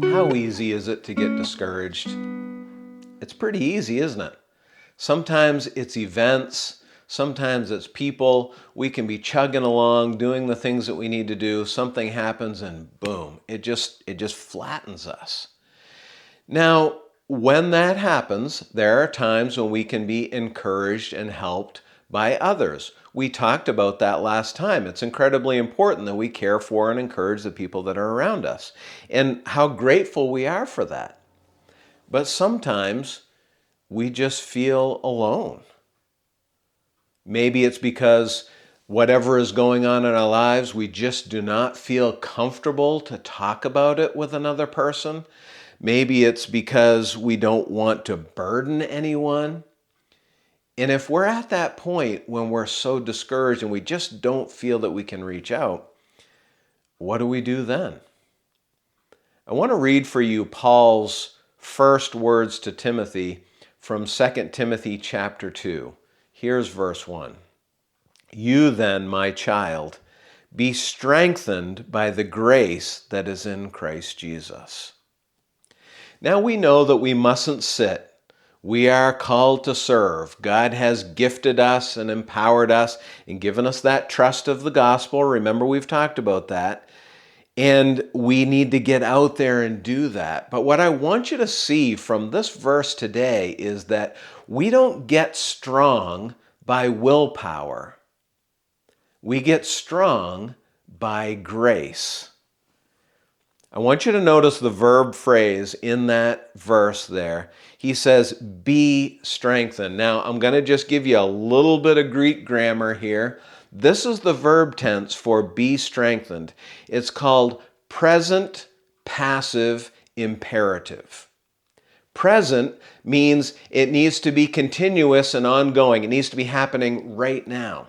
How easy is it to get discouraged? It's pretty easy, isn't it? Sometimes it's events, sometimes it's people. We can be chugging along, doing the things that we need to do. Something happens and boom, it just flattens us. Now, when that happens, there are times when we can be encouraged and helped by others. We talked about that last time. It's incredibly important that we care for and encourage the people that are around us, and how grateful we are for that. But sometimes we just feel alone. Maybe it's because whatever is going on in our lives, we just do not feel comfortable to talk about it with another person. Maybe it's because we don't want to burden anyone. And if we're at that point when we're so discouraged and we just don't feel that we can reach out, what do we do then? I want to read for you Paul's first words to Timothy from 2 Timothy chapter 2. Here's verse 1. You then, my child, be strengthened by the grace that is in Christ Jesus. Now we know that we mustn't sit. We are called to serve. God has gifted us and empowered us and given us that trust of the gospel. Remember, we've talked about that. And we need to get out there and do that. But what I want you to see from this verse today is that we don't get strong by willpower. We get strong by grace. I want you to notice the verb phrase in that verse there. He says, be strengthened. Now, I'm going to just give you a little bit of Greek grammar here. This is the verb tense for be strengthened. It's called present passive imperative. Present means it needs to be continuous and ongoing. It needs to be happening right now.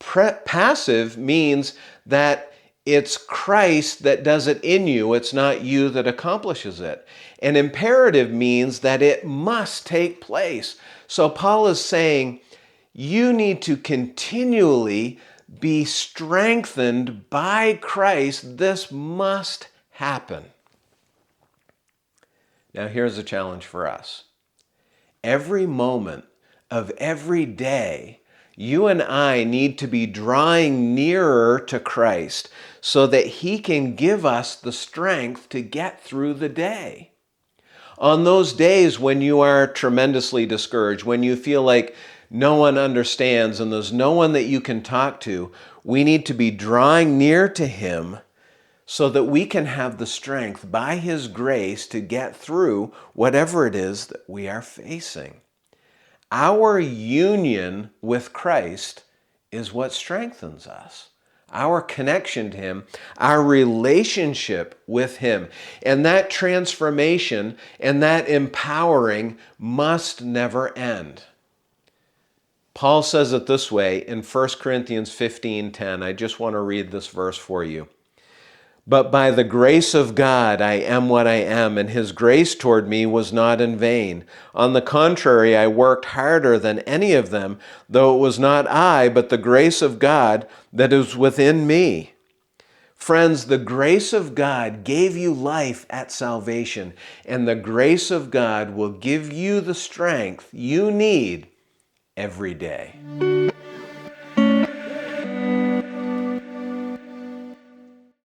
Passive means that it's Christ that does it in you. It's not you that accomplishes it. And imperative means that it must take place. So Paul is saying you need to continually be strengthened by Christ. This must happen. Now here's a challenge for us. Every moment of every day, you and I need to be drawing nearer to Christ so that He can give us the strength to get through the day. On those days when you are tremendously discouraged, when you feel like no one understands and there's no one that you can talk to, we need to be drawing near to Him so that we can have the strength by His grace to get through whatever it is that we are facing. Our union with Christ is what strengthens us. Our connection to Him, our relationship with Him. And that transformation and that empowering must never end. Paul says it this way in 1 Corinthians 15:10. I just want to read this verse for you. But by the grace of God I am what I am, and His grace toward me was not in vain. On the contrary, I worked harder than any of them, though it was not I, but the grace of God that is within me. Friends, the grace of God gave you life at salvation, and the grace of God will give you the strength you need every day.